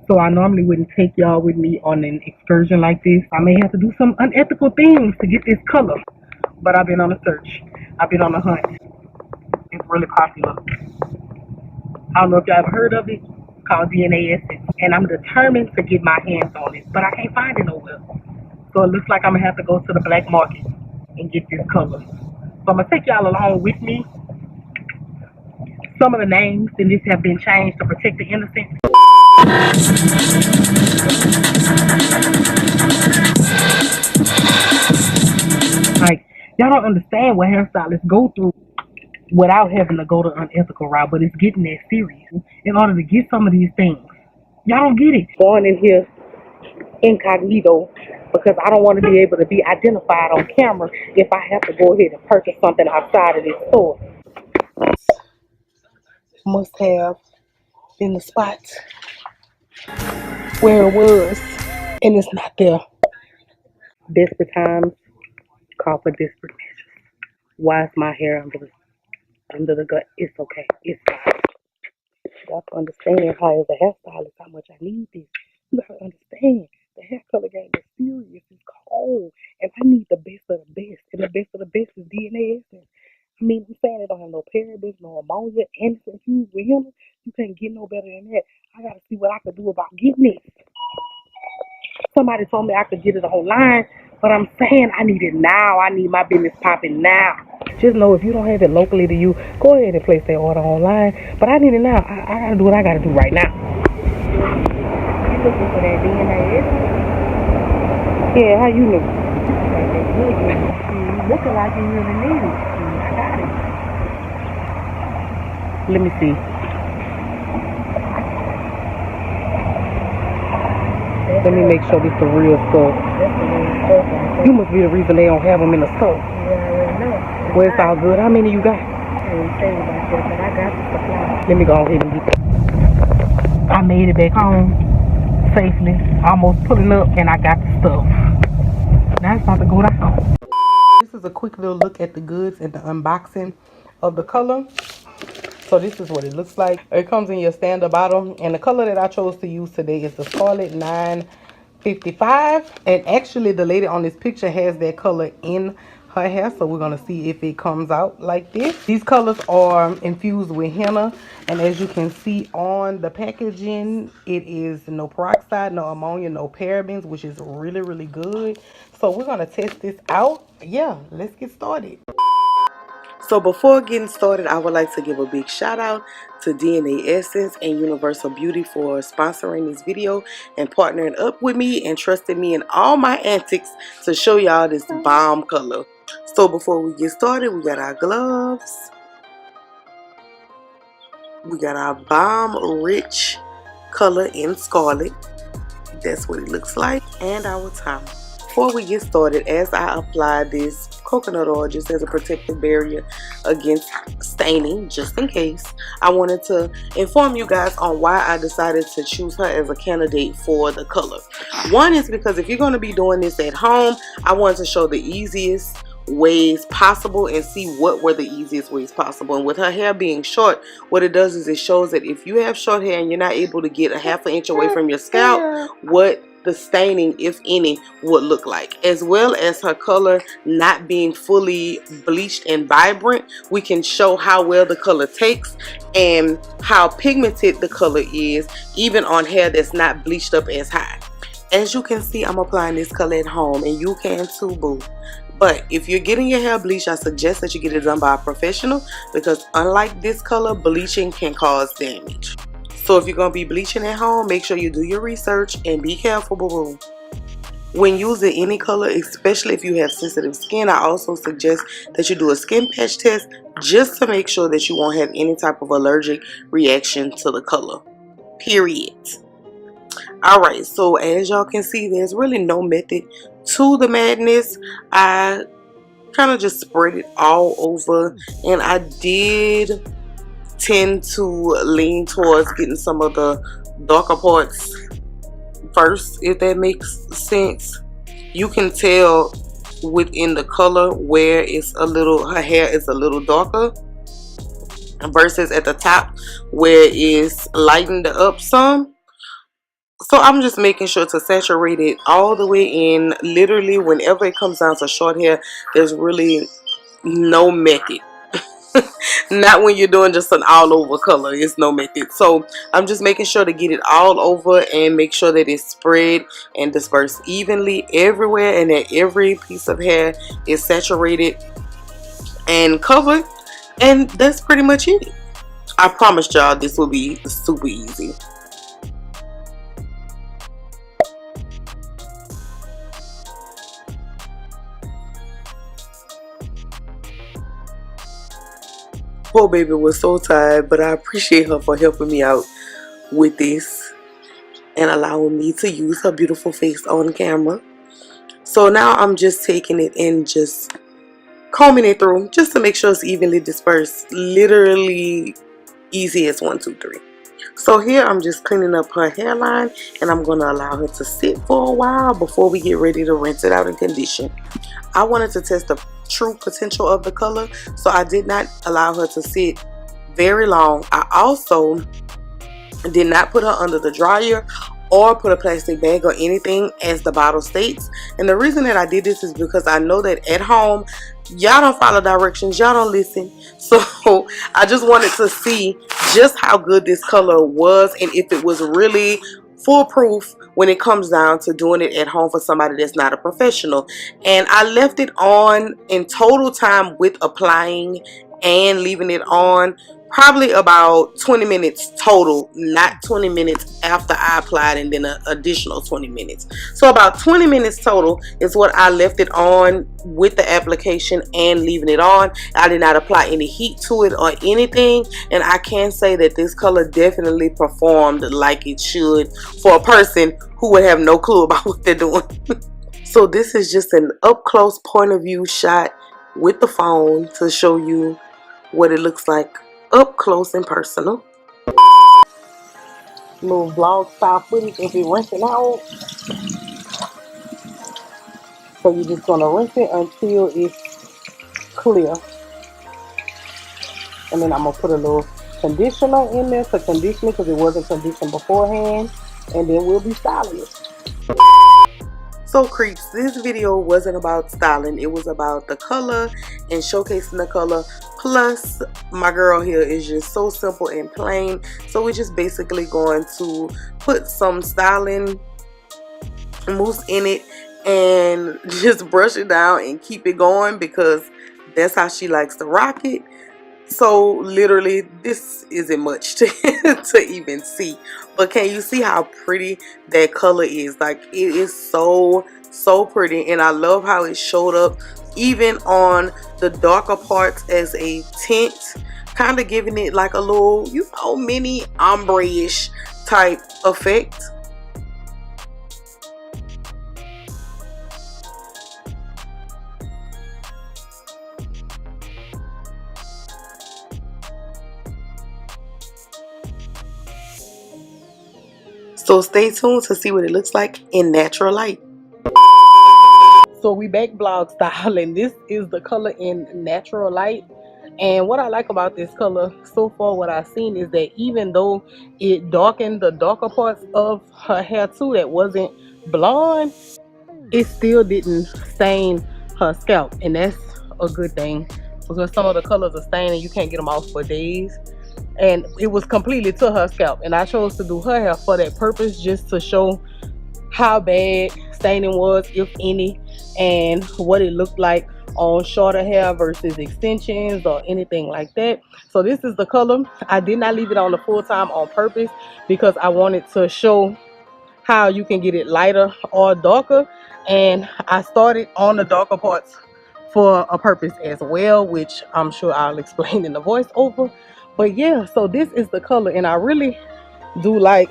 So I normally wouldn't take y'all with me on an excursion like this. I may have to do some unethical things to get this color. But I've been on a search. I've been on a hunt. It's really popular. I don't know if y'all ever heard of it. It's called DNA Essence. And I'm determined to get my hands on it. But I can't find it nowhere. So it looks like I'm going to have to go to the black market and get this color. So I'm going to take y'all along with me. Some of the names in this have been changed to protect the innocent. Like, y'all don't understand what hairstylists go through without having to go the unethical route, but it's getting that serious in order to get some of these things. Y'all don't get it. Going in here incognito because I don't want to be able to be identified on camera if I have to go ahead and purchase something outside of this store. Must have been the spot where it was, and it's not there. Desperate times call for desperate measures. Why is my hair under the gut? It's okay. It's fine. You have to understand how, as a hairstylist, how much I need this. You have to understand the hair color game is serious. It's cold, and I need the best of the best. And the best of the best is DNA Essence. I mean, I'm saying it don't have no parabens, no ammonia, and it's infused with hemp. You can't get no better than that. I gotta see what I can do about getting it. Somebody told me I could get it online, but I'm saying I need it now. I need my business popping now. Just know if you don't have it locally to you, go ahead and place that order online. But I need it now. I gotta do what I gotta do right now. You looking for that DNA? Yeah, how you know? You looking like you really need it. I got it. Let me see. Let me make sure this is the real stuff. You must be the reason they don't have them in the store. Yeah, well, it's all good. How many you got? I didn't tell you about that, but I got the supply. Let me go ahead and get that. I made it back home safely, almost pulling up, and I got the stuff. Now it's about to go down. This is a quick little look at the goods and the unboxing of the color. So this is what it looks like. It comes in your standard bottle, and the color that I chose to use today is the Scarlet 955. And actually the lady on this picture has that color in her hair, so we're gonna see if it comes out like this. These colors are infused with henna, and as you can see on the packaging, it is no peroxide, no ammonia, no parabens, which is really, really good. So we're gonna test this out. Yeah, let's get started. So before getting started, I would like to give a big shout out to DNA Essence and Universal Beauty for sponsoring this video and partnering up with me and trusting me in all my antics to show y'all this bomb color. So before we get started, we got our gloves. We got our bomb rich color in scarlet. That's what it looks like. And our towel. Before we get started, as I apply this coconut oil just as a protective barrier against staining, just in case, I wanted to inform you guys on why I decided to choose her as a candidate for the color. One is because if you're going to be doing this at home, I wanted to show the easiest ways possible and see what were the easiest ways possible. And with her hair being short, what it does is it shows that if you have short hair and you're not able to get a half an inch away from your scalp, what the staining, if any, would look like. As well as her color not being fully bleached and vibrant, we can show how well the color takes and how pigmented the color is even on hair that's not bleached up as high. As you can see, I'm applying this color at home, and you can too, boo. But if you're getting your hair bleached, I suggest that you get it done by a professional, because unlike this color, bleaching can cause damage. So if you're going to be bleaching at home, make sure you do your research and be careful, boo-boo. When using any color, especially if you have sensitive skin, I also suggest that you do a skin patch test just to make sure that you won't have any type of allergic reaction to the color. Period. Alright, so as y'all can see, there's really no method to the madness. I kind of just spread it all over, and I did tend to lean towards getting some of the darker parts first, if that makes sense. You can tell within the color where it's a little, her hair is a little darker versus at the top where it's lightened up some. So I'm just making sure to saturate it all the way in. Literally, whenever it comes down to short hair, there's really no method. Not when you're doing just an all over color. It's no method. So I'm just making sure to get it all over and make sure that it's spread and dispersed evenly everywhere, and that every piece of hair is saturated and covered. And that's pretty much it. I promised y'all this will be super easy. Poor baby was so tired, but I appreciate her for helping me out with this and allowing me to use her beautiful face on camera. So now I'm just taking it and just combing it through just to make sure it's evenly dispersed. Literally easy as 1, 2, 3. So here I'm just cleaning up her hairline, and I'm going to allow her to sit for a while before we get ready to rinse it out and condition. I wanted to test the true potential of the color, so I did not allow her to sit very long. I also did not put her under the dryer or put a plastic bag or anything, as the bottle states. And the reason that I did this is because I know that at home y'all don't follow directions, y'all don't listen. So I just wanted to see just how good this color was, and if it was really foolproof when it comes down to doing it at home for somebody that's not a professional. And I left it on in total time with applying and leaving it on probably about 20 minutes total, not 20 minutes after I applied and then an additional 20 minutes. So about 20 minutes total is what I left it on with the application and leaving it on. I did not apply any heat to it or anything, and I can say that this color definitely performed like it should for a person who would have no clue about what they're doing. So this is just an up close point of view shot with the phone to show you what it looks like up close and personal. Little vlog style footage of it rinsing out. So you're just gonna rinse it until it's clear. And then I'm gonna put a little conditioner in there to condition it because it wasn't conditioned beforehand. And then we'll be styling it. So creeps, this video wasn't about styling, it was about the color and showcasing the color. Plus my girl here is just so simple and plain, so we're just basically going to put some styling mousse in it and just brush it down and keep it going, because that's how she likes to rock it. So literally this isn't much to even see, but can you see how pretty that color is? Like, it is so pretty, and I love how it showed up even on the darker parts as a tint, kind of giving it like a little, you know, mini ombre-ish type effect. So stay tuned to see what it looks like in natural light. So we back vlog style, and this is the color in natural light. And what I like about this color so far, what I've seen, is that even though it darkened the darker parts of her hair too that wasn't blonde, it still didn't stain her scalp, and that's a good thing, because some of the colors are staining, you can't get them off for days. And it was completely to her scalp, and I chose to do her hair for that purpose, just to show how bad staining was, if any, and what it looked like on shorter hair versus extensions or anything like that. So this is the color. I did not leave it on the full time on purpose, because I wanted to show how you can get it lighter or darker, and I started on the darker parts for a purpose as well, which I'm sure I'll explain in the voiceover. But yeah, so this is the color, and I really do like,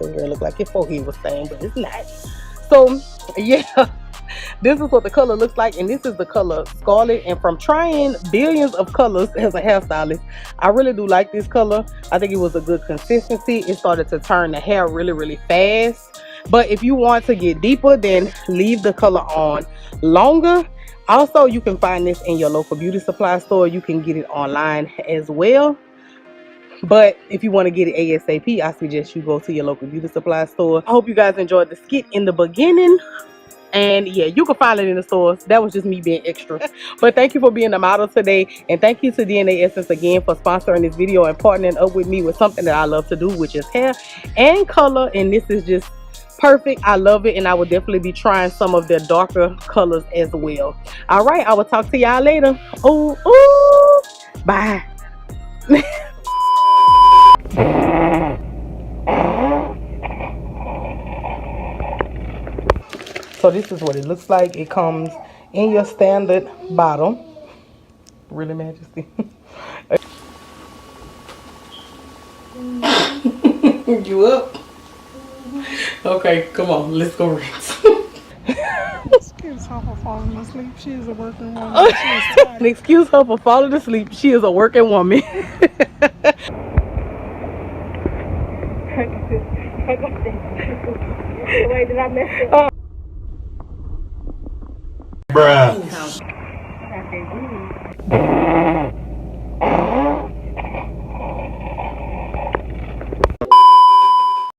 it look like your forehead was stained, but it's not. So yeah, this is what the color looks like, and this is the color Scarlet. And from trying billions of colors as a hairstylist, I really do like this color. I think it was a good consistency. It started to turn the hair really fast. But if you want to get deeper, then leave the color on longer. Also, you can find this in your local beauty supply store. You can get it online as well. But if you want to get it ASAP, I suggest you go to your local beauty supply store. I hope you guys enjoyed the skit in the beginning. And yeah, you can find it in the stores. That was just me being extra. But thank you for being the model today. And thank you to DNA Essence again for sponsoring this video and partnering up with me with something that I love to do, which is hair and color. And this is just perfect. I love it. And I will definitely be trying some of their darker colors as well. All right, I will talk to y'all later. Ooh, ooh. Bye. So this is what it looks like. It comes in your standard bottle. Really, Majesty? You up? Okay, come on, let's go rinse. Excuse her for falling asleep. She is a working woman. She is tired. Excuse her for falling asleep. She is a working woman. Wait, did I mess it up? Bruh.